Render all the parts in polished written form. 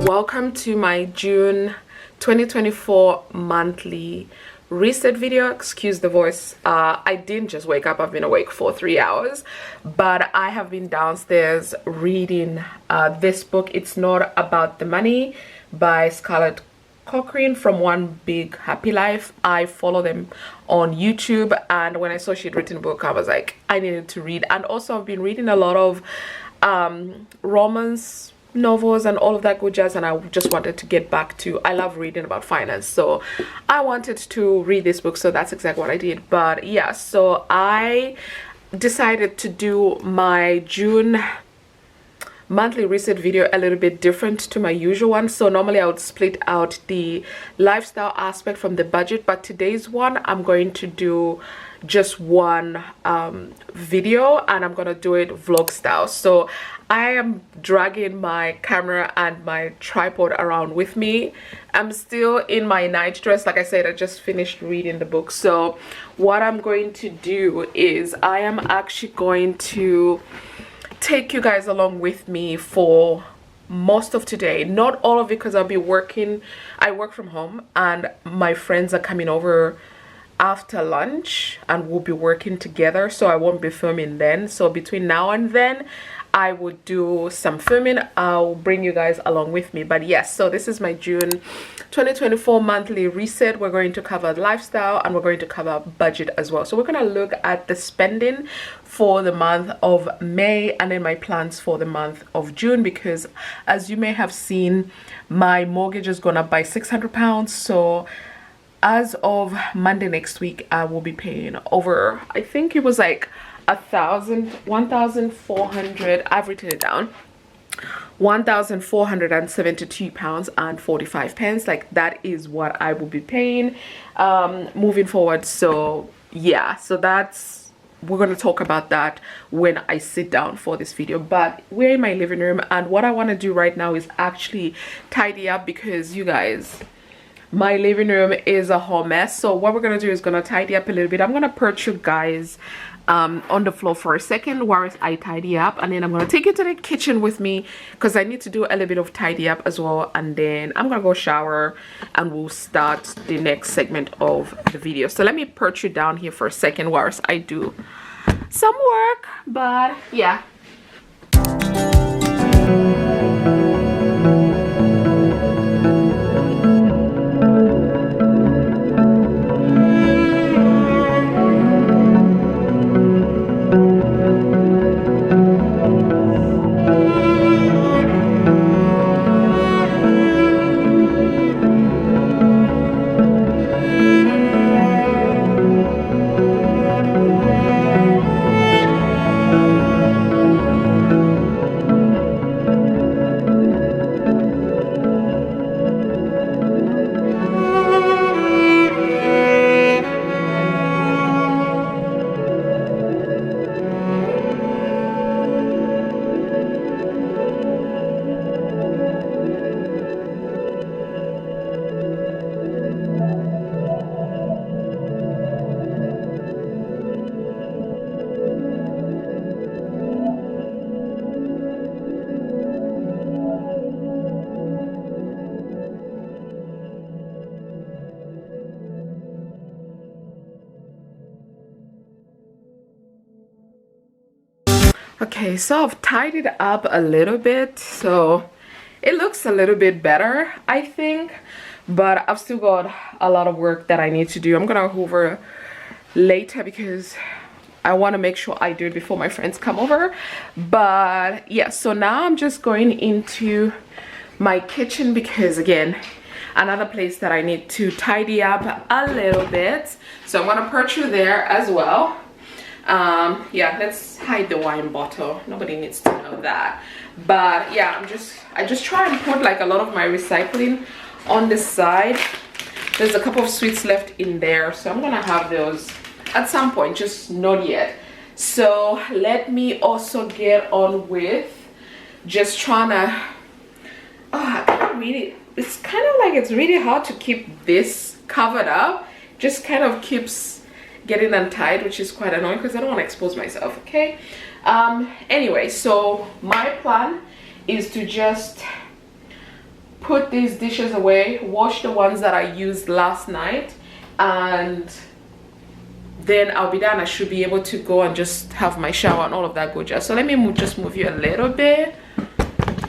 welcome to my June 2024 monthly reset video. Excuse the voice. I didn't just wake up. I've been awake for 3 hours, but I have been downstairs reading this book. It's Not About the Money by Scarlett Cochrane from One Big Happy Life. I follow them on YouTube, and when I saw she'd written a book, I was like, I needed to read. And also I've been reading a lot of romance novels and all of that good jazz, and I just wanted to get back to, I love reading about finance, so I wanted to read this book, so that's exactly what I did. But yeah, so I decided to do my June monthly reset video a little bit different to my usual one. So normally I would split out the lifestyle aspect from the budget, but today's one I'm going to do just one video, and I'm gonna do it vlog style. So I am dragging my camera and my tripod around with me. I'm still in my night dress. Like I said, I just finished reading the book. So what I'm going to do is I am actually going to take you guys along with me for most of today. Not all of it, because I'll be working. I work from home and my friends are coming over after lunch and we'll be working together, so I won't be filming then. So between now and then I would do some filming. I'll bring you guys along with me. But yes, so this is my June 2024 monthly reset. We're going to cover lifestyle and we're going to cover budget as well. So we're going to look at the spending for the month of May and then my plans for the month of June, because as you may have seen, my mortgage has gone up by £600. So as of Monday next week, I will be paying over, I think it was like 1,400, I've written it down, £1,472 and 45 pence. Like, that is what I will be paying moving forward. So yeah, so that's, we're going to talk about that when I sit down for this video. But we're in my living room, and what I want to do right now is actually tidy up, because you guys, my living room is a whole mess. So what we're gonna do is gonna tidy up a little bit. I'm gonna perch you guys on the floor for a second while I tidy up, and then I'm gonna take you to the kitchen with me because I need to do a little bit of tidy up as well, and then I'm gonna go shower and we'll start the next segment of the video. So let me perch you down here for a second whilst I do some work. But yeah, okay, so I've tidied up a little bit, so it looks a little bit better, I think, but I've still got a lot of work that I need to do. I'm gonna hoover later because I want to make sure I do it before my friends come over. But yeah, so now I'm just going into my kitchen, because again, another place that I need to tidy up a little bit. So I'm gonna perch you there as well. Yeah, let's hide the wine bottle, nobody needs to know that. But yeah, I just try and put like a lot of my recycling on the side. There's a couple of sweets left in there, so I'm gonna have those at some point, just not yet. So let me also get on with just trying to, I can't really, it's kind of like it's really hard to keep this covered up. Just kind of keeps getting untied, which is quite annoying because I don't want to expose myself. Okay, anyway, so my plan is to just put these dishes away, wash the ones that I used last night, and then I'll be done. I should be able to go and just have my shower and all of that good jazz. So let me just move you a little bit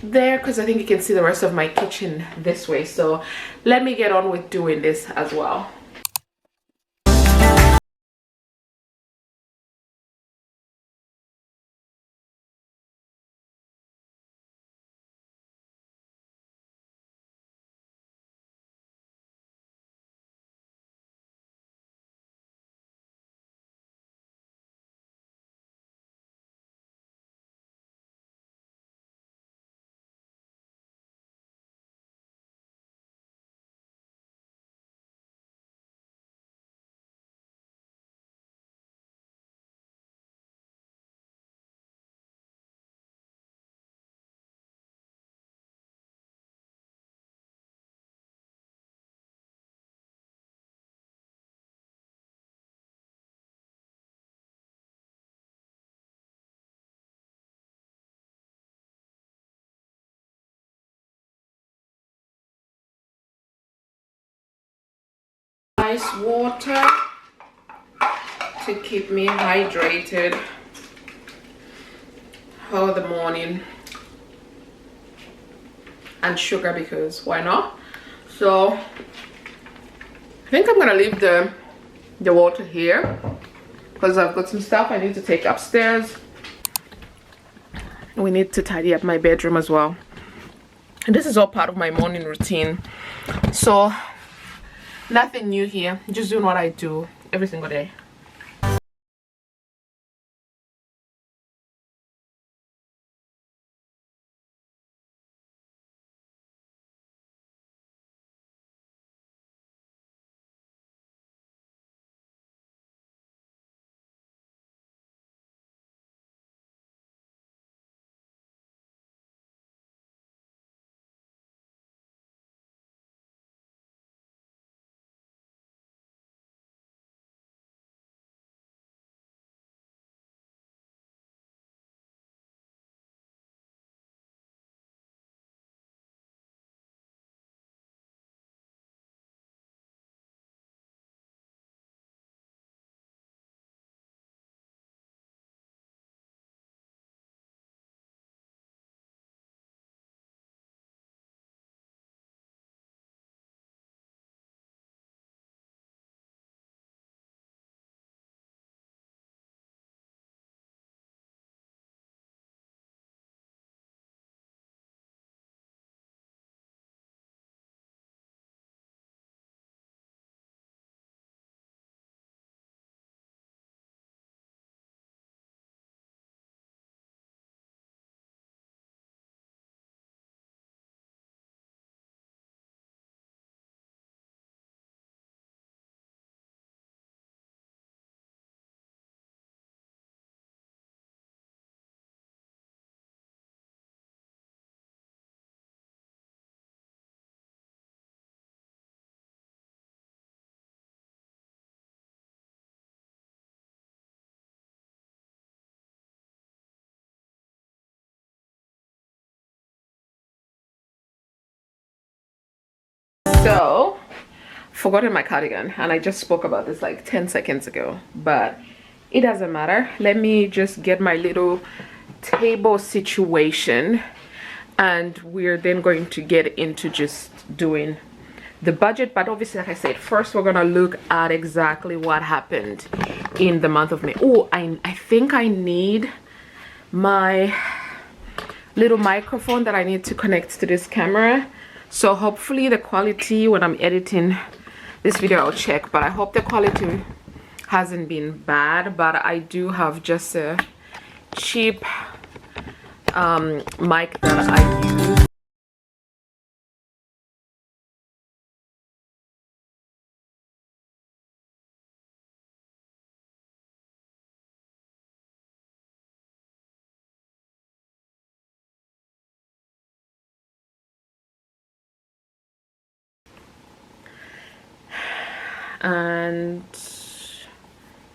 there, because I think you can see the rest of my kitchen this way. So let me get on with doing this as well. Nice water to keep me hydrated all the morning, and sugar, because why not? So I think I'm gonna leave the water here because I've got some stuff I need to take upstairs. We need to tidy up my bedroom as well, and this is all part of my morning routine. So nothing new here, just doing what I do every single day. So forgotten my cardigan, and I just spoke about this like 10 seconds ago, but it doesn't matter. Let me just get my little table situation, and we're then going to get into just doing the budget. But obviously, like I said, first we're gonna look at exactly what happened in the month of May. Oh, I think I need my little microphone that I need to connect to this camera. So hopefully the quality when I'm editing this video, I'll check, but I hope the quality hasn't been bad. But I do have just a cheap mic that I use. And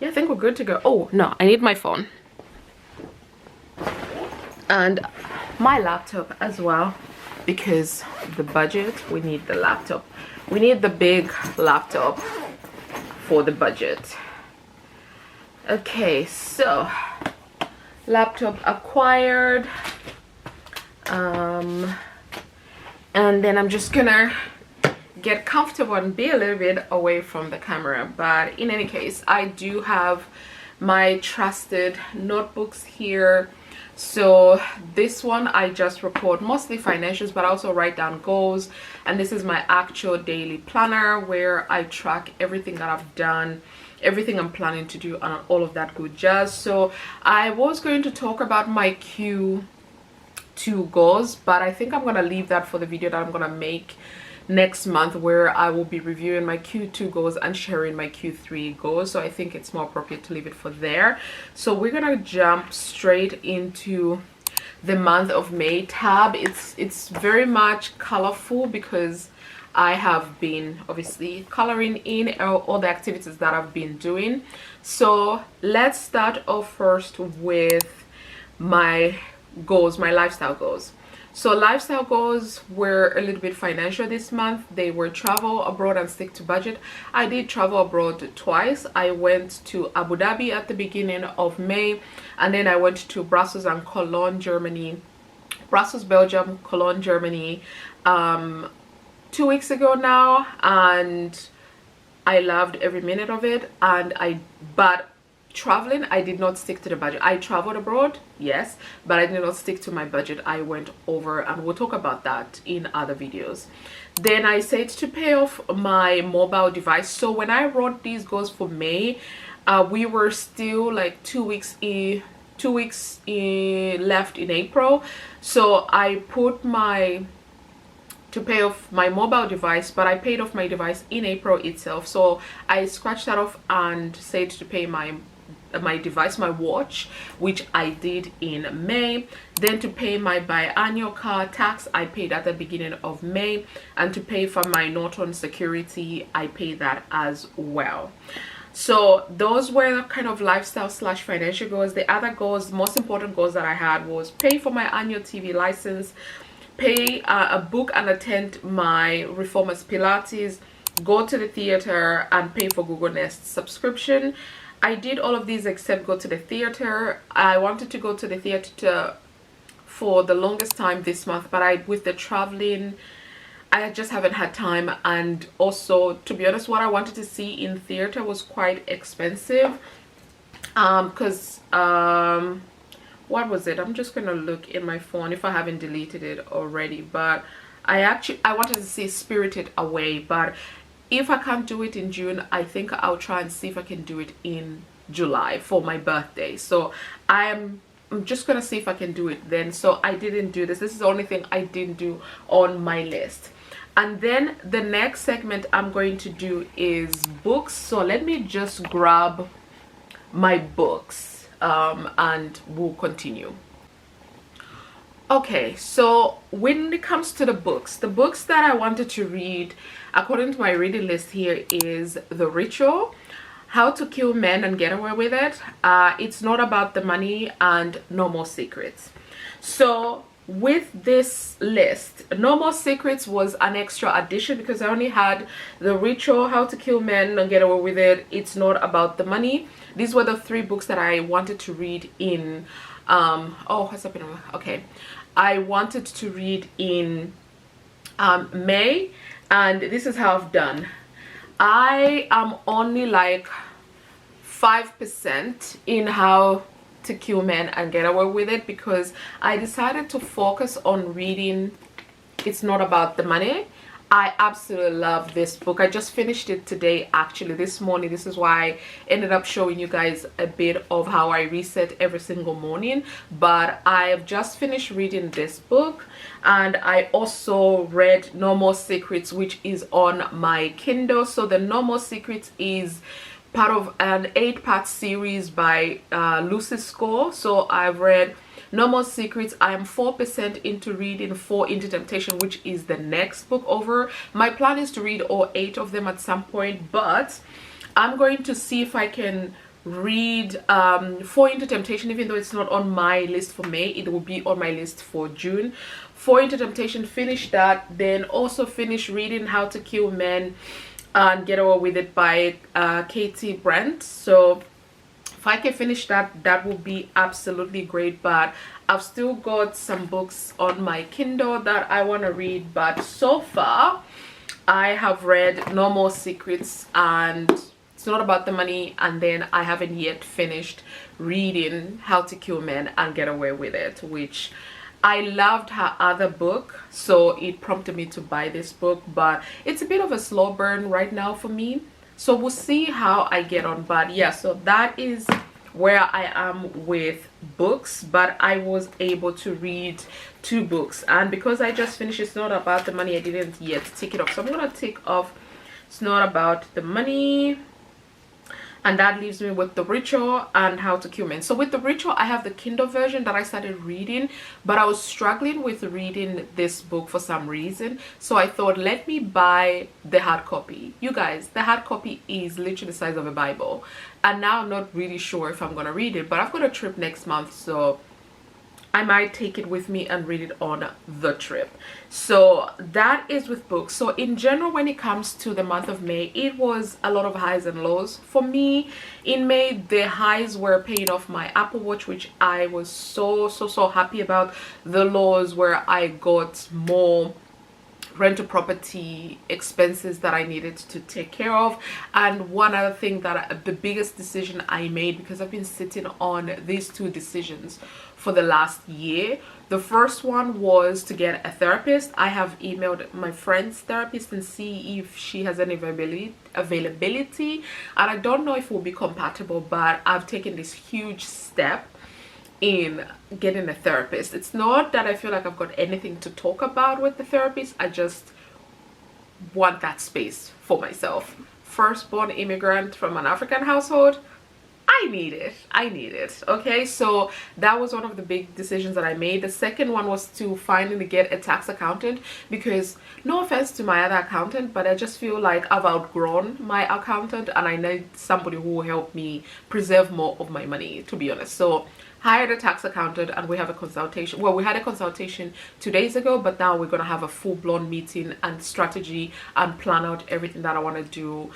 yeah, I think we're good to go. Oh no, I need my phone and my laptop as well. because the budget, we need the laptop. We need the big laptop for the budget. Okay, so laptop acquired. And then I'm just gonna get comfortable and be a little bit away from the camera. But in any case, I do have my trusted notebooks here. So this one I just record mostly financials, but I also write down goals. And this is my actual daily planner where I track everything that I've done, everything I'm planning to do, and all of that good jazz. So I was going to talk about my Q2 goals, but I think I'm gonna leave that for the video that I'm gonna make next month, where I will be reviewing my Q2 goals and sharing my Q3 goals. So I think it's more appropriate to leave it for there. So we're gonna jump straight into the month of May tab. It's very much colorful because I have been obviously coloring in all the activities that I've been doing. So let's start off first with my goals, my lifestyle goals. So lifestyle goals were a little bit financial this month. They were travel abroad and stick to budget. I did travel abroad twice. I went to Abu Dhabi at the beginning of May, and then I went to Brussels and Cologne, Germany. Brussels, Belgium, Cologne, Germany 2 weeks ago now, and I loved every minute of it. But traveling, I did not stick to the budget. I traveled abroad, yes, but I did not stick to my budget. I went over, and we'll talk about that in other videos. Then I said to pay off my mobile device. So when I wrote these goals for May, we were still like 2 weeks left in April. So I put to pay off my mobile device, but I paid off my device in April itself. So I scratched that off and said to pay my device, my watch, which I did in May. Then to pay my biannual car tax, I paid at the beginning of May. And to pay for my Norton security, I paid that as well. So those were kind of lifestyle / financial goals. The other goals, most important goals that I had, was pay for my annual TV license, pay a book and attend my Reformers Pilates, go to the theater, and pay for Google Nest subscription. I did all of these except go to the theater. I wanted to go to the theater for the longest time this month, but with the traveling, I just haven't had time. And also, to be honest, what I wanted to see in theater was quite expensive, because what was it? I'm just gonna look in my phone if I haven't deleted it already. But I wanted to see Spirited Away, but if I can't do it in June, I think I'll try and see if I can do it in July for my birthday. So I'm just gonna see if I can do it then. So I didn't do this. This is the only thing I didn't do on my list. And then the next segment I'm going to do is books. So let me just grab my books and we'll continue. Okay, so when it comes to the books that I wanted to read according to my reading list here is The Ritual, How to Kill Men and Get Away with It, It's Not About the Money, and No More Secrets. So with this list, No More Secrets was an extra addition because I only had The Ritual, How to Kill Men and Get Away with It, It's Not About the Money. These were the 3 books that I wanted to read in oh, what's happening? Okay, I wanted to read in May, and this is how I've done. I am only like 5% in How to Kill Men and Get Away with It because I decided to focus on reading It's Not About the Money. I absolutely love this book. I just finished it today, actually, this morning. This is why I ended up showing you guys a bit of how I reset every single morning. But I have just finished reading this book, and I also read No More Secrets, which is on my Kindle. So the No More Secrets is part of an 8-part series by Lucy Score. So I've read No More Secrets. I am 4% into reading Fall into Temptation, which is the next book over. My plan is to read all 8 of them at some point, but I'm going to see if I can read Fall into Temptation, even though it's not on my list for May. It will be on my list for June. Fall into Temptation, finish that. Then also finish reading How to Kill Men and Get Away with It by Katie Brent. So if I can finish that, that will be absolutely great. But I've still got some books on my Kindle that I want to read, but so far I have read No More Secrets and It's Not About the Money, and then I haven't yet finished reading How to Kill Men and Get Away with It, which I loved her other book, so it prompted me to buy this book. But it's a bit of a slow burn right now for me, so we'll see how I get on. But yeah, so that is where I am with books. But I was able to read 2 books, and because I just finished It's Not About the Money, I didn't yet tick it off, so I'm gonna tick off It's Not About the Money, and that leaves me with The Ritual and How to Kill Men. So with The Ritual, I have the Kindle version that I started reading, but I was struggling with reading this book for some reason, so I thought, let me buy the hard copy. You guys, the hard copy is literally the size of a Bible, and now I'm not really sure if I'm gonna read it, but I've got a trip next month, so I might take it with me and read it on the trip. So that is with books. So in general, when it comes to the month of May, it was a lot of highs and lows for me. In May, the highs were paying off my Apple Watch, which I was so happy about. The lows where I got more rental property expenses that I needed to take care of. And one other thing that the biggest decision I made, because I've been sitting on these 2 decisions for the last year. The first one was to get a therapist. I have emailed my friend's therapist and see if she has any availability, and I don't know if we'll be compatible, but I've taken this huge step in getting a therapist. It's not that I feel like I've got anything to talk about with the therapist, I just want that space for myself. Firstborn immigrant from an African household, I need it. Okay, so that was one of the big decisions that I made. The second one was to finally get a tax accountant, because no offense to my other accountant, but I just feel like I've outgrown my accountant and I need somebody who will help me preserve more of my money, to be honest. So hired a tax accountant, and we have a consultation. Well, we had a consultation 2 days ago, but now we're gonna have a full-blown meeting and strategy and plan out everything that I want to do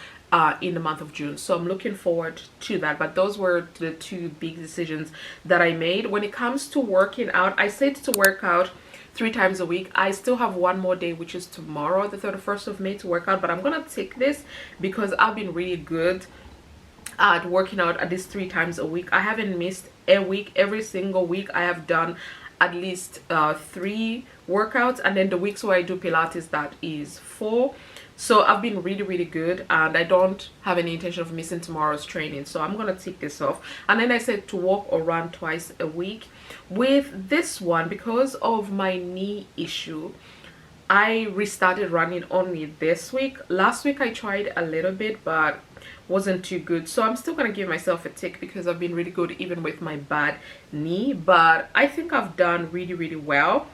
in the month of June. So I'm looking forward to that. But those were the 2 big decisions that I made. When it comes to working out, I said to work out 3 times a week. I still have one more day, which is tomorrow, the 31st of May, to work out, but I'm gonna take this because I've been really good at working out at least 3 times a week. I haven't missed a week. Every single week I have done at least 3 workouts, and then the weeks where I do Pilates, that is 4. So I've been really good, and I don't have any intention of missing tomorrow's training, so I'm gonna take this off. And then I said to walk or run twice a week. With this one, because of my knee issue, I restarted running only this week. Last week I tried a little bit, but wasn't too good, so I'm still gonna give myself a tick because I've been really good even with my bad knee. But I think I've done really well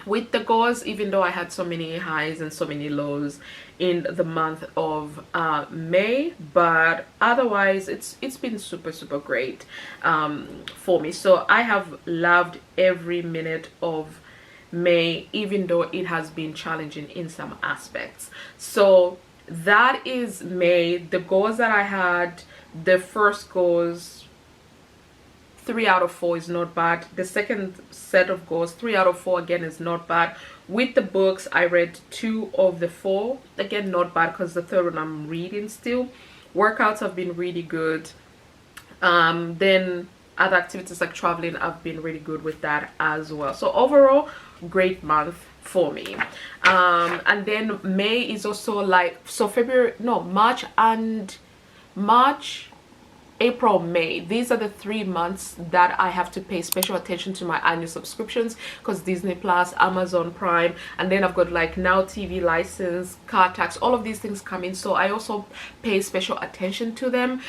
with the goals, even though I had so many highs and so many lows in the month of May. But otherwise it's been super great for me. So I have loved every minute of May, even though it has been challenging in some aspects. So that is May. The goals that I had, the first goals, 3 out of 4 is not bad. The second set of goals, 3 out of 4, again, is not bad. With the books, I read 2 of the 4, again, not bad, because the third one I'm reading still. Workouts have been really good. Then other activities like traveling, I've been really good with that as well. So overall, great month for me. And then May is also like, so March, April, May, these are the 3 months that I have to pay special attention to my annual subscriptions, because Disney Plus, Amazon Prime, and then I've got like Now TV license, car tax, all of these things come in, so I also pay special attention to them.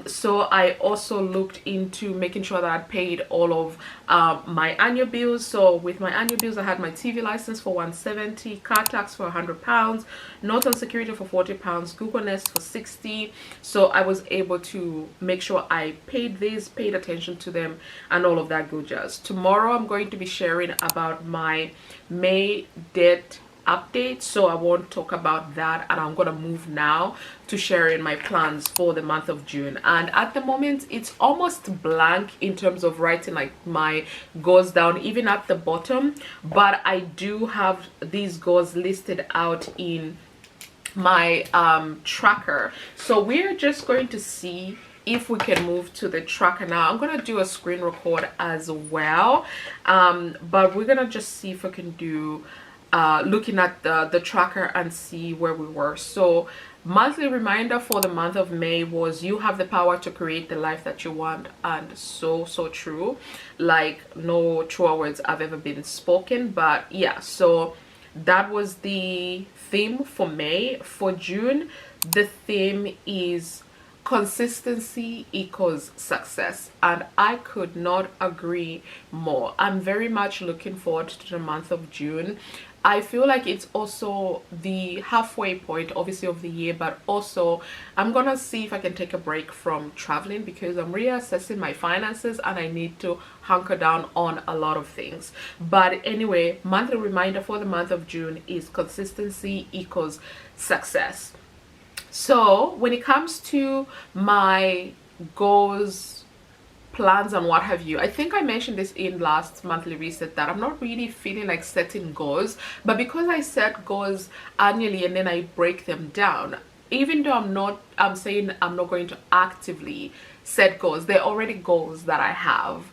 So I also looked into making sure that I paid all of my annual bills. So with my annual bills, I had my TV license for £170, car tax for £100, Norton Security for £40, Google Nest for £60. So I was able to make sure I paid attention to them, and all of that good jazz. Tomorrow I'm going to be sharing about my May debt update, so I won't talk about that, and I'm gonna move now to sharing my plans for the month of June. And at the moment it's almost blank in terms of writing like my goals down, even at the bottom, but I do have these goals listed out in my tracker. So we're just going to see if we can move to the tracker now. I'm gonna do a screen record as well, but we're gonna just see if we can do looking at the tracker and see where we were. So monthly reminder for the month of May was, you have the power to create the life that you want. And so true, like no truer words have ever been spoken. But yeah, so that was the theme for May. For June, the theme is consistency equals success, and I could not agree more. I'm very much looking forward to the month of June. I feel like it's also the halfway point, obviously, of the year, but also I'm gonna see if I can take a break from traveling, because I'm reassessing my finances and I need to hunker down on a lot of things. But anyway, monthly reminder for the month of June is consistency equals success. So when it comes to my goals, plans, and what have you, I think I mentioned this in last monthly reset that I'm not really feeling like setting goals, but because I set goals annually and then I break them down, even though I'm saying I'm not going to actively set goals, they're already goals that I have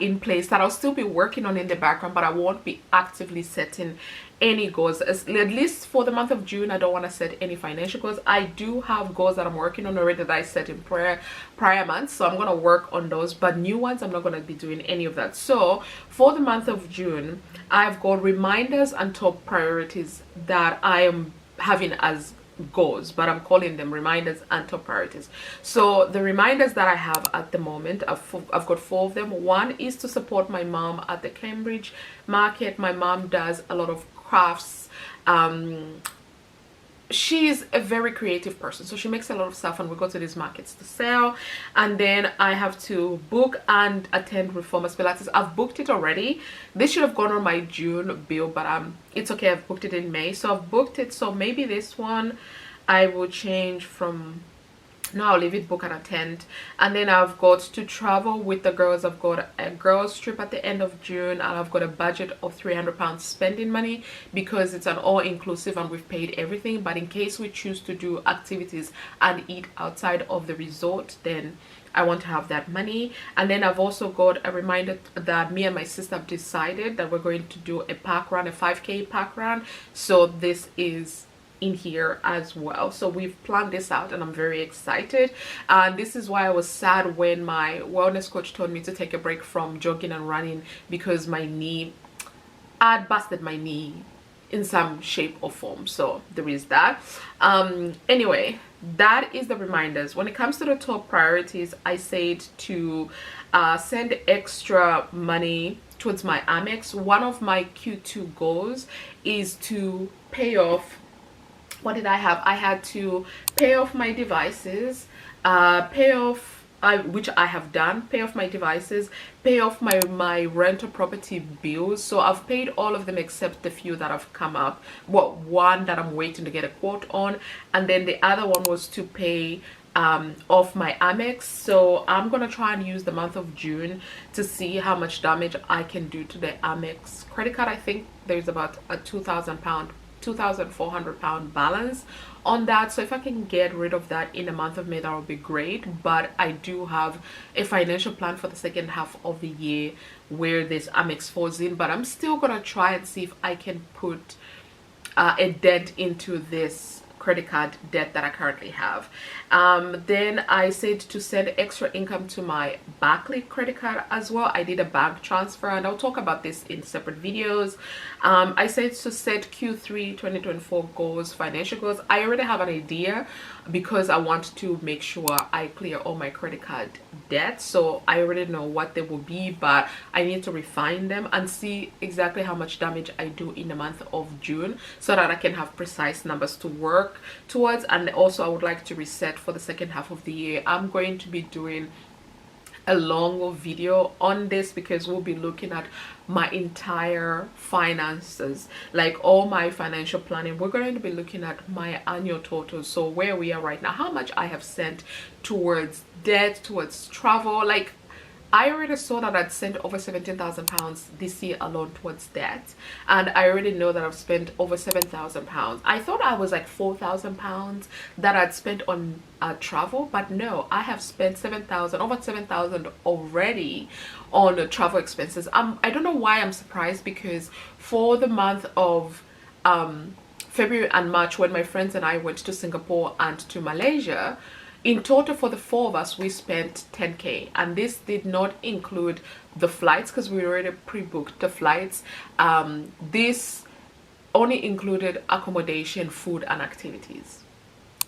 in place that I'll still be working on in the background, but I won't be actively setting any goals. At least for the month of June, I don't want to set any financial goals. I do have goals that I'm working on already that I set in prior months, so I'm going to work on those, but new ones I'm not going to be doing any of that. So for the month of June, I've got reminders and top priorities that I am having as goals, but I'm calling them reminders and top priorities. So the reminders that I have at the moment, I've got 4 of them. One is to support my mom at the Cambridge market. My mom does a lot of crafts. She's a very creative person, so she makes a lot of stuff, and we go to these markets to sell. And then I have to book and attend Reformers Pilates. I've booked it already. This should have gone on my June bill, but it's okay, I've booked it in May, so I've booked it. So maybe this one I will change from, no, I'll leave it book and attend. And then I've got to travel with the girls. I've got a girls trip at the end of June, and I've got a budget of £300 spending money, because it's an all-inclusive and we've paid everything. But in case we choose to do activities and eat outside of the resort, then I want to have that money. And then I've also got a reminder that me and my sister have decided that we're going to do a park run, a 5k park run. So this is in here as well. So we've planned this out and I'm very excited. And this is why I was sad when my wellness coach told me to take a break from jogging and running, because my knee, I'd busted my knee in some shape or form. So there is that. Anyway, that is the reminders. When it comes to the top priorities, I said to send extra money towards my Amex. One of my Q2 goals is to pay off, what did I have? I had to pay off my devices, which I have done, pay off my devices, pay off my rental property bills. So I've paid all of them except the few that have come up. Well, one that I'm waiting to get a quote on, and then the other one was to pay off my Amex. So I'm gonna try and use the month of June to see how much damage I can do to the Amex credit card. I think there's about a £2,400 balance on that. So if I can get rid of that in the month of May, that would be great. But I do have a financial plan for the second half of the year where this Amex falls in, but I'm still gonna try and see if I can put a dent into this credit card debt that I currently have. Then I said to send extra income to my Barclays credit card as well. I did a bank transfer, and I'll talk about this in separate videos. I said to set Q3 2024 goals, financial goals. I already have an idea because I want to make sure I clear all my credit card debt. So I already know what they will be, but I need to refine them and see exactly how much damage I do in the month of June so that I can have precise numbers to work work towards. And also I would like to reset for the second half of the year. I'm going to be doing a long video on this because we'll be looking at my entire finances, like all my financial planning. We're going to be looking at my annual total, so where we are right now, how much I have sent towards debt, towards travel. Like, I already saw that I'd sent over £17,000 this year alone towards debt, and I already know that I've spent over £7,000. I thought I was like £4,000 that I'd spent on travel, but no, I have spent over 7,000 already on travel expenses. I don't know why I'm surprised, because for the month of February and March, when my friends and I went to Singapore and to Malaysia, in total for the four of us we spent 10k, and this did not include the flights because we already pre-booked the flights. This only included accommodation, food and activities.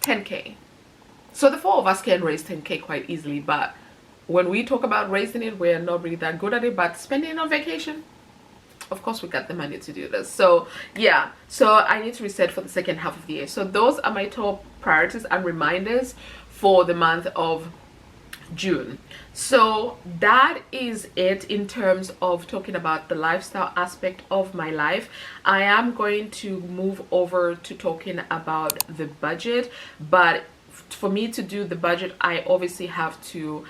10k. So the four of us can raise 10k quite easily, but when we talk about raising it, we're not really that good at it. But spending it on vacation, of course we got the money to do this. So yeah, so I need to reset for the second half of the year. So those are my top priorities and reminders for the month of June. So that is it in terms of talking about the lifestyle aspect of my life. I am going to move over to talking about the budget, but for me to do the budget, I obviously have to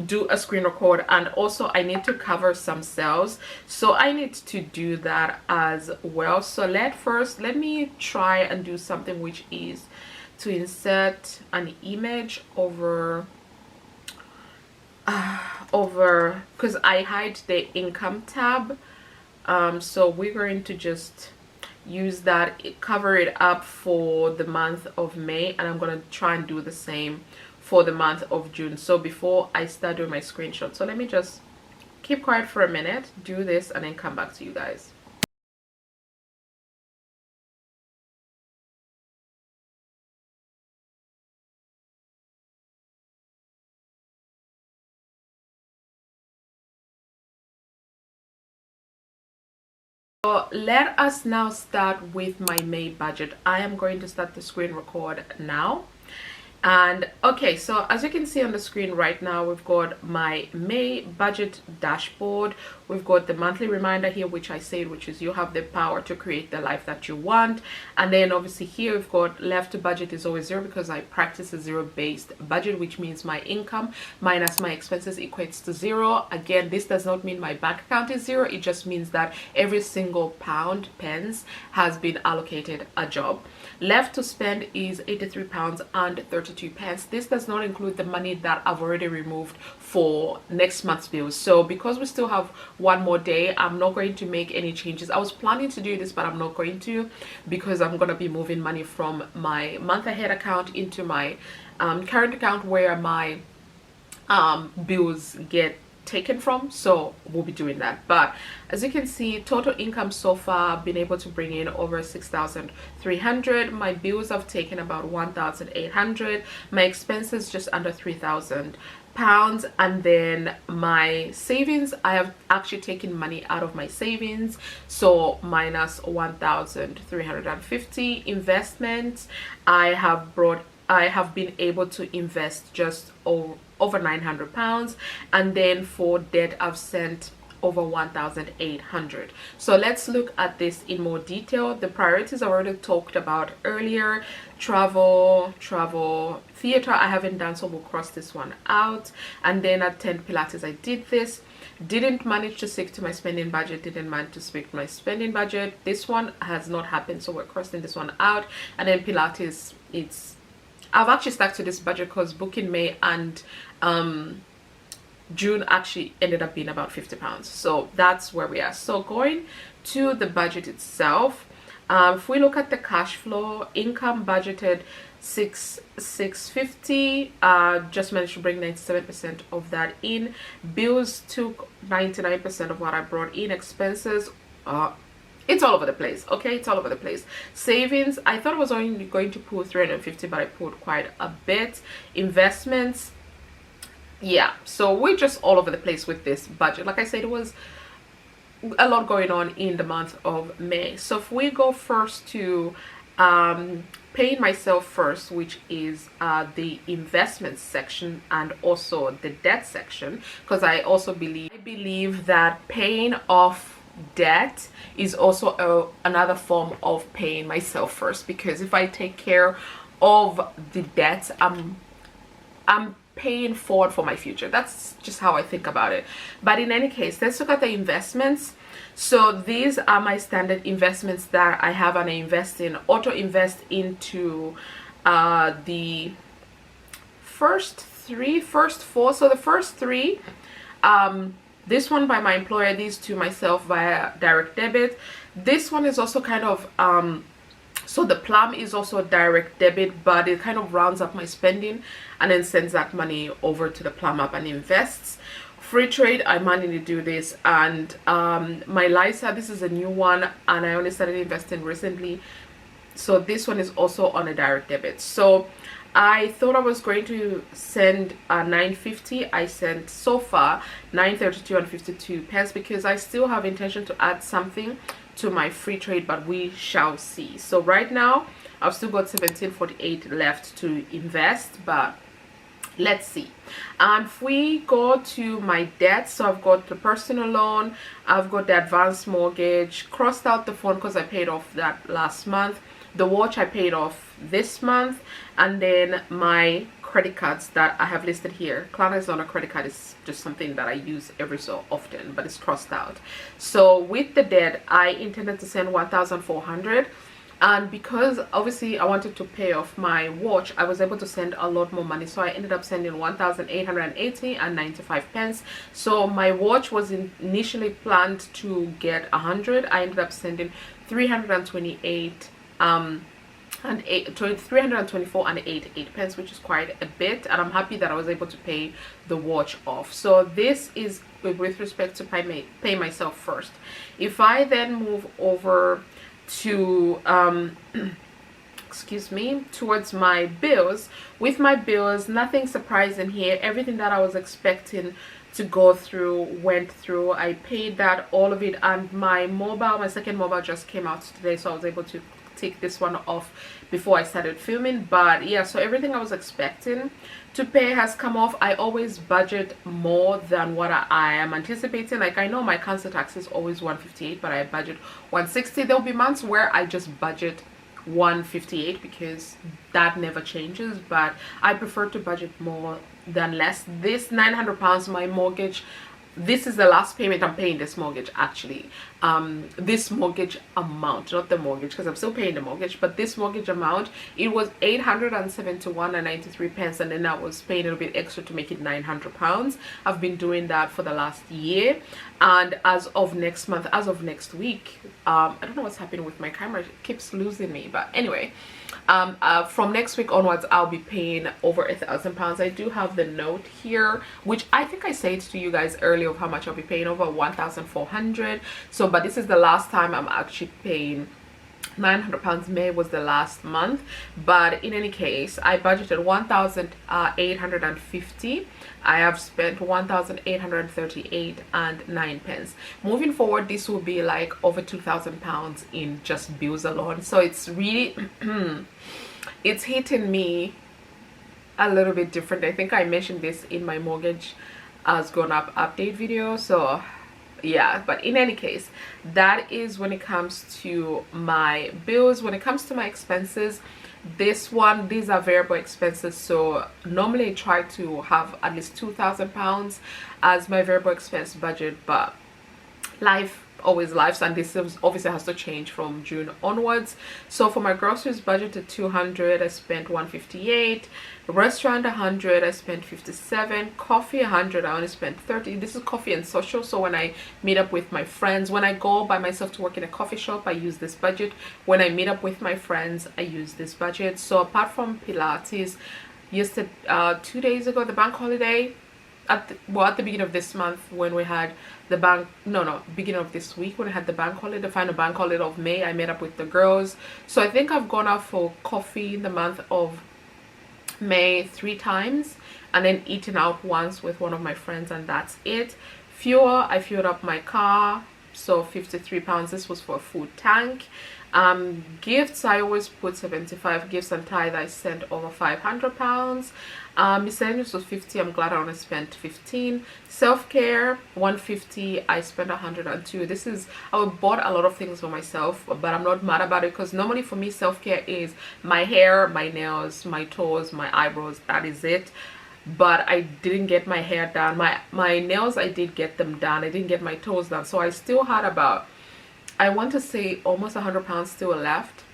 do a screen record, and also I need to cover some sales, so I need to do that as well. So let me try and do something, which is to insert an image over because I hide the income tab. So we're going to just use that, cover it up for the month of May, and I'm going to try and do the same for the month of June. So before I start doing my screenshot, so let me just keep quiet for a minute, do this, and then come back to you guys. So let us now start with my May budget. I am going to start the screen record now. And okay, so as you can see on the screen right now, we've got my May budget dashboard. We've got the monthly reminder here, which I said, which is you have the power to create the life that you want. And then obviously here we've got left to budget is always zero, because I practice a zero-based budget, which means my income minus my expenses equates to zero. Again, this does not mean my bank account is zero. It just means that every single pound, pence, has been allocated a job. Left to spend is £83 and 32 pence. This does not include the money that I've already removed for next month's bills. So because we still have one more day, I'm not going to make any changes. I was planning to do this, but I'm not going to, because I'm going to be moving money from my month ahead account into my current account, where my bills get taken from. So we'll be doing that. But as you can see, total income so far, been able to bring in over 6,300. My bills have taken about 1,800. My expenses just under 3,000 pounds. And then my savings, I have actually taken money out of my savings, so minus 1,350. Investments, I have been able to invest just over 900 pounds. And then for debt, I've sent over 1,800. So let's look at this in more detail. The priorities I already talked about earlier: travel, theater I haven't done, so we'll cross this one out. And then attend Pilates, I did this. Didn't manage to stick to my spending budget, didn't manage to stick to my spending budget. This one has not happened, so we're crossing this one out. And then Pilates, I've actually stuck to this budget because booking May and June actually ended up being about £50. So that's where we are. So going to the budget itself, if we look at the cash flow, income budgeted 650, just managed to bring 97% of that in. Bills took 99% of what I brought in. Expenses, it's all over the place. Okay, it's all over the place. Savings, I thought I was only going to pull 350, but I pulled quite a bit. Investments, yeah, so we're just all over the place with this budget. Like I said, it was a lot going on in the month of May. So if we go first to paying myself first, which is the investment section and also the debt section, because I also believe that paying off debt is also another form of paying myself first, because if I take care of the debt, I'm paying forward for my future. That's just how I think about it. But in any case, let's look at the investments. So these are my standard investments that I have, and I invest in, auto invest into the first four. So the first three, this one by my employer, these two myself via direct debit. This one is also kind of so the Plum is also a direct debit, but it kind of rounds up my spending and then sends that money over to the Plum app and invests. Freetrade, I manually do this. And my LISA, this is a new one, and I only started investing recently, so this one is also on a direct debit. So I thought I was going to send $9.50. I sent so far $9.32 and 52 pence, because I still have intention to add something to my Freetrade, but we shall see. So right now I've still got $17.48 left to invest, but let's see. And if we go to my debt, so I've got the personal loan, I've got the advanced mortgage, crossed out the phone because I paid off that last month, the watch I paid off this month, and then my credit cards that I have listed here. Klarna is not a credit card, it's just something that I use every so often, but it's crossed out. So with the debt, I intended to send 1,400, and because obviously I wanted to pay off my watch, I was able to send a lot more money, so I ended up sending 1,880 and 95 pence. So my watch was initially planned to get 100. I ended up sending 328 and 324 and 88 pence, which is quite a bit, and I'm happy that I was able to pay the watch off. So this is with respect to pay myself first. If I then move over to excuse me, towards my bills, with my bills, nothing surprising here. Everything that I was expecting to go through went through. I paid that, all of it, and my second mobile just came out today, so I was able to take this one off before I started filming. But yeah, so everything I was expecting to pay has come off. I always budget more than what I am anticipating. Like, I know my council tax is always 158, but I budget 160. There'll be months where I just budget 158 because that never changes, but I prefer to budget more than less. This £900, my mortgage, this is the last payment I'm paying this mortgage, actually. This mortgage amount, not the mortgage, because I'm still paying the mortgage, but this mortgage amount, it was 871 and 93 pence, and then I was paying a little bit extra to make it £900. I've been doing that for the last year, and as of next month, as of next week, I don't know what's happening with my camera, it keeps losing me, but anyway, from next week onwards, I'll be paying over £1,000. I do have the note here, which I think I said to you guys earlier of how much I'll be paying, over 1,400. So but this is the last time I'm actually paying £900. May was the last month, but in any case, I budgeted 1,850. I have spent 1,838 and 9 pence. Moving forward, this will be like over £2,000 in just bills alone. So it's really it's hitting me a little bit different. I think I mentioned this in my mortgage has gone up update video. So yeah, but in any case, that is when it comes to my bills. When it comes to my expenses, these are variable expenses, so normally I try to have at least £2,000 as my variable expense budget, but life always lives, and this obviously has to change from June onwards. So for my groceries budgeted 200, I spent 158. Restaurant 100, I spent 57. Coffee 100, I only spent 30. This is coffee and social, so when I meet up with my friends, when I go by myself to work in a coffee shop, I use this budget. When I meet up with my friends, I use this budget. So apart from Pilates, yesterday 2 days ago, the bank holiday, at the beginning of this month, when we had the beginning of this week, when I had the bank holiday, the final bank holiday of May, I met up with the girls. So I think I've gone out for coffee in the month of May 3 times, and then eaten out once with one of my friends, and that's it. Fuel, I filled up my car so £53. This was for a food tank. Gifts, I always put 75. Gifts and tithe, I sent over £500. Miscellaneous was 50. I'm glad I only spent 15. Self-care 150. I spent 102. This is, I bought a lot of things for myself, but I'm not mad about it, because normally for me self-care is my hair, my nails, my toes, my eyebrows. That is it. But I didn't get my hair done. My nails, I did get them done. I didn't get my toes done, so I still had about, I want to say, almost £100 still left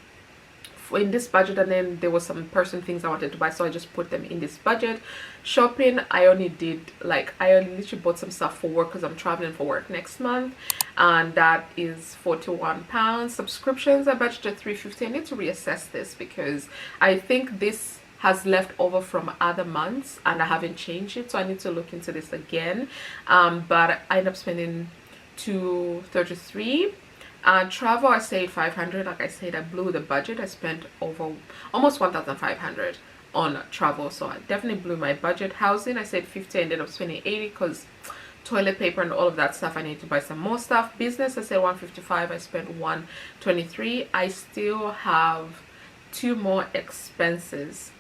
in this budget. And then there was some personal things I wanted to buy, so I just put them in this budget. Shopping, I only did, like, I literally bought some stuff for work because I'm traveling for work next month, and that is £41. Subscriptions, I budgeted 350. I need to reassess this because I think this has left over from other months and I haven't changed it, so I need to look into this again. But I ended up spending $233. Travel, I saved 500. Like I said, I blew the budget. I spent over almost 1,500 on travel, so I definitely blew my budget. Housing, I said 50. I ended up spending 80 because toilet paper and all of that stuff, I need to buy some more stuff. Business, I said 155. I spent 123. I still have 2 more expenses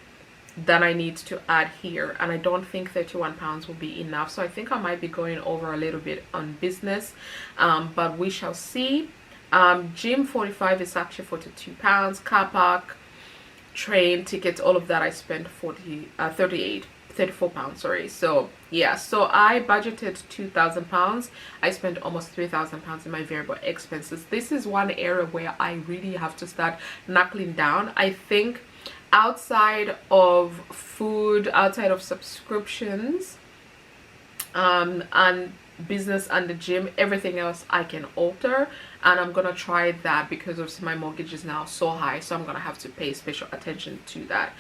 that I need to add here, and I don't think £31 will be enough, so I think I might be going over a little bit on business, but we shall see. Gym 45 is actually £42. Car park, train tickets, all of that I spent 34 pounds, sorry. So yeah, so I budgeted £2,000. I spent almost £3,000 in my variable expenses. This is one area where I really have to start knuckling down. I think outside of food, outside of subscriptions, and business and the gym, everything else I can alter, and I'm gonna try that because obviously my mortgage is now so high, so I'm gonna have to pay special attention to that.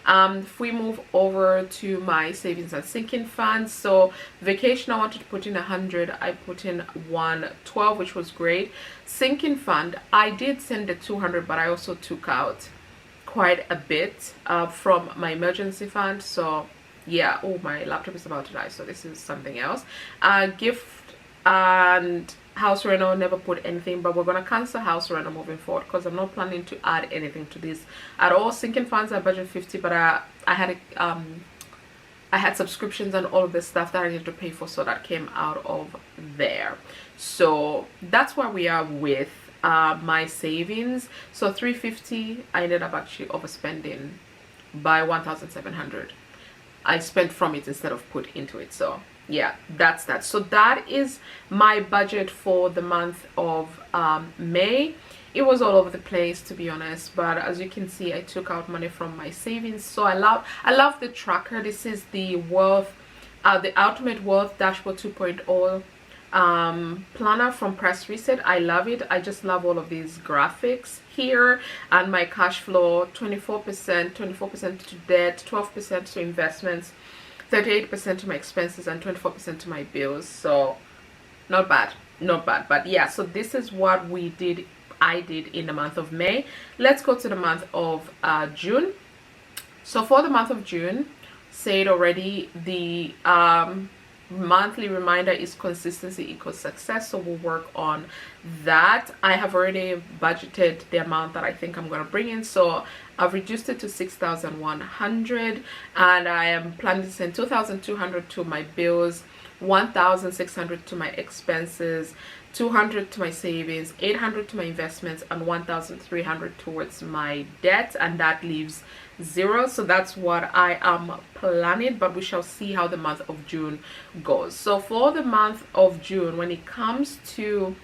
If we move over to my savings and sinking funds, so vacation, I wanted to put in 100. I put in 112, which was great. Sinking fund, I did send the 200, but I also took out quite a bit from my emergency fund. So yeah, oh, my laptop is about to die, so this is something else. Gift and house rental, never put anything, but we're gonna cancel house rental moving forward because I'm not planning to add anything to this at all. Sinking funds, I budget 50, but I had subscriptions and all of this stuff that I needed to pay for, so that came out of there. So that's where we are with my savings. So 350, I ended up actually overspending by 1,700. I spent from it instead of put into it. So yeah, that's that. So that is my budget for the month of May. It was all over the place, to be honest, but as you can see, I took out money from my savings. So I love the tracker. This is the wealth, the Ultimate Wealth Dashboard 2.0 planner from Press Reset. I love it. I just love all of these graphics here. And my cash flow, 24% to debt, 12% to investments, 38% to my expenses, and 24% to my bills. So not bad, not bad. But yeah, so this is what I did in the month of May. Let's go to the month of June. So for the month of June, said already, the monthly reminder is consistency equals success, so we'll work on that. I have already budgeted the amount that I think I'm going to bring in, so I've reduced it to 6,100, and I am planning to send 2,200 to my bills, 1,600 to my expenses, 200 to my savings, 800 to my investments, and 1,300 towards my debt, and that leaves 0. So that's what I am planning, but we shall see how the month of June goes. So for the month of June, when it comes to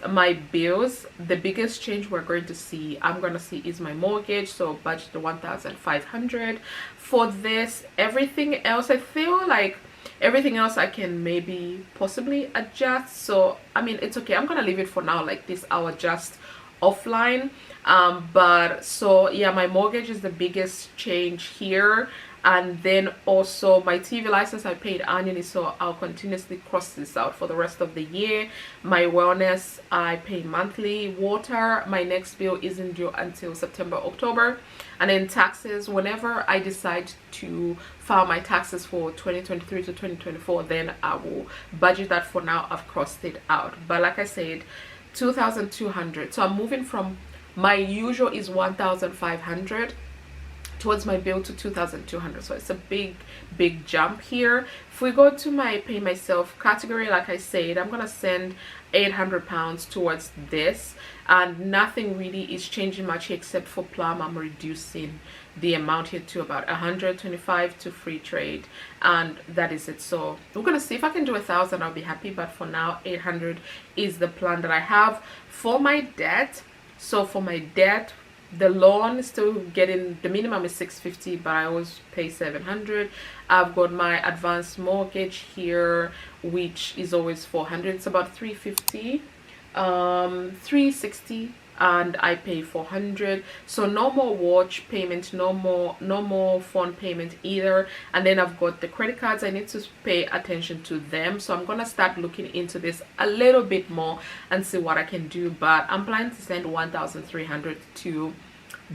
my bills, the biggest change I'm going to see is my mortgage. So budget 1,500 for this. Everything else, I feel like everything else I can maybe possibly adjust. So I mean, it's okay, I'm gonna leave it for now like this. I'll adjust offline. But so yeah, my mortgage is the biggest change here. And then also my TV license I paid annually, so I'll continuously cross this out for the rest of the year. My wellness I pay monthly. Water, my next bill isn't due until September, October. And then taxes, whenever I decide to file my taxes for 2023 to 2024, then I will budget that. For now I've crossed it out. But like I said, 2,200, so I'm moving from, my usual is 1,500 towards my bill to 2,200, so it's a big jump here. If we go to my pay myself category, like I said, I'm gonna send £800 towards this, and nothing really is changing much here except for Plum. I'm reducing the amount here to about 125 to free trade, and that is it. So we're gonna see if I can do 1,000, I'll be happy, but for now 800 is the plan that I have. For my debt, so for my debt, the loan is still getting, the minimum is 650, but I always pay 700. I've got my advanced mortgage here, which is always 400. It's about 350, 360, and I pay 400. So no more watch payment, no more phone payment either. And then I've got the credit cards. I need to pay attention to them, so I'm gonna start looking into this a little bit more and see what I can do. But I'm planning to send 1,300 to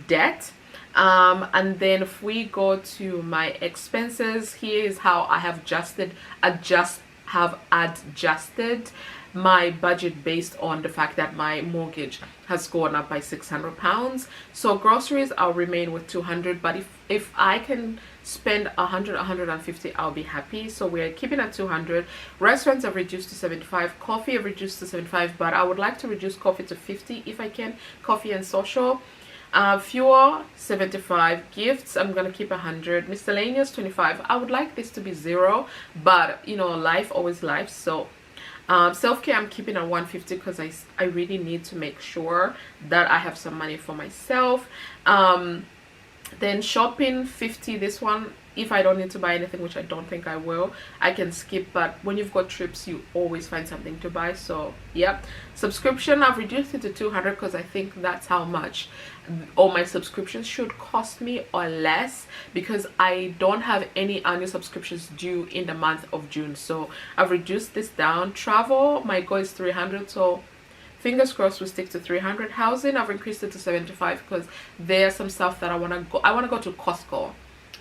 debt. And then if we go to my expenses, here is how I have adjusted my budget based on the fact that my mortgage has gone up by £600. So groceries, I'll remain with 200, but if I can spend 100, 150, I'll be happy. So we're keeping at 200. Restaurants have reduced to 75. Coffee have reduced to 75, but I would like to reduce coffee to 50 if I can. Coffee and social. Fuel 75. Gifts, I'm gonna keep 100. Miscellaneous 25. I would like this to be 0, but you know, life always life. So self-care, I'm keeping at 150 because I really need to make sure that I have some money for myself. Then shopping 50. This one, if I don't need to buy anything, which I don't think I will, I can skip. But when you've got trips, you always find something to buy. So yeah. Subscription, I've reduced it to 200 because I think that's how much all my subscriptions should cost me, or less, because I don't have any annual subscriptions due in the month of June. So I've reduced this down. Travel, my goal is 300, so fingers crossed we stick to 300. Housing, I've increased it to 75 because there's some stuff that I want to go to Costco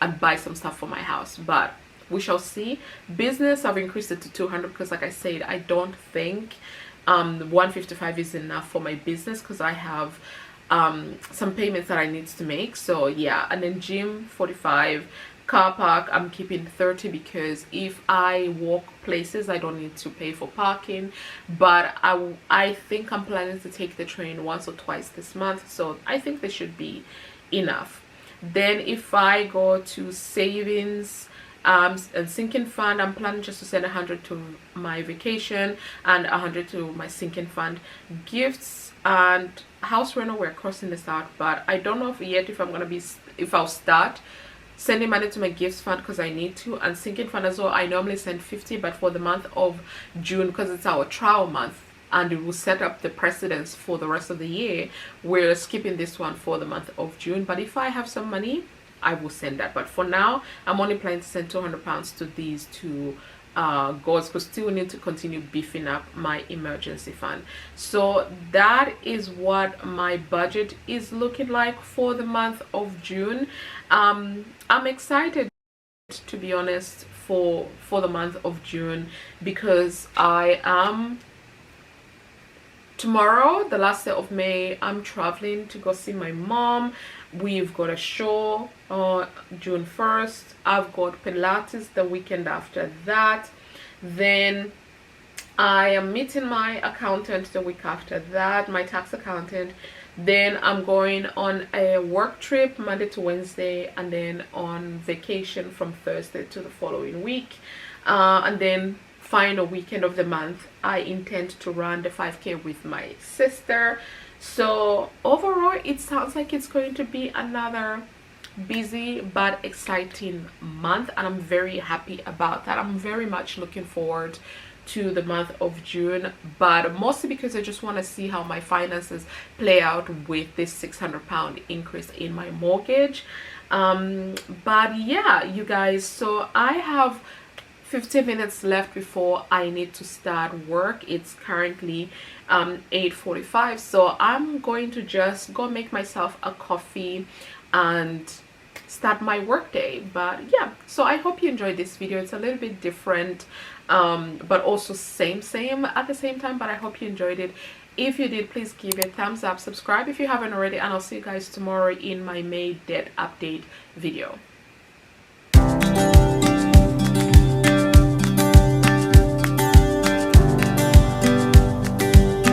and buy some stuff for my house, but we shall see. Business, I've increased it to 200 because like I said, I don't think 155 is enough for my business because I have some payments that I need to make. So yeah. And then gym 45. Car park, I'm keeping 30 because if I walk places I don't need to pay for parking, but I think I'm planning to take the train once or twice this month, so I think this should be enough. Then if I go to savings and sinking fund, I'm planning just to send 100 to my vacation and 100 to my sinking fund. Gifts and house rental, we're crossing this out, but I don't know yet if I'll start sending money to my gifts fund because I need to, and sinking fund as well. I normally send 50, but for the month of June, because it's our trial month and it will set up the precedence for the rest of the year, we're skipping this one for the month of June. But if I have some money, I will send that. But for now, I'm only planning to send £200 to these two goals because still need to continue beefing up my emergency fund. So that is what my budget is looking like for the month of June. I'm excited, to be honest, for the month of June because I am, tomorrow, the last day of May, I'm traveling to go see my mom. We've got a show on June 1st. I've got Pilates the weekend after that. Then I am meeting my accountant the week after that, my tax accountant. Then I'm going on a work trip Monday to Wednesday, and then on vacation from Thursday to the following week. And then final weekend of the month, I intend to run the 5K with my sister. So overall, it sounds like it's going to be another busy but exciting month, and I'm very happy about that. I'm very much looking forward to the month of June, but mostly because I just want to see how my finances play out with this £600 increase in my mortgage. But yeah, you guys, so I have 15 minutes left before I need to start work. It's currently 8:45, so I'm going to just go make myself a coffee and start my work day. But yeah, so I hope you enjoyed this video. It's a little bit different, but also same at the same time, but I hope you enjoyed it. If you did, please give it a thumbs up, subscribe if you haven't already, and I'll see you guys tomorrow in my May debt update video.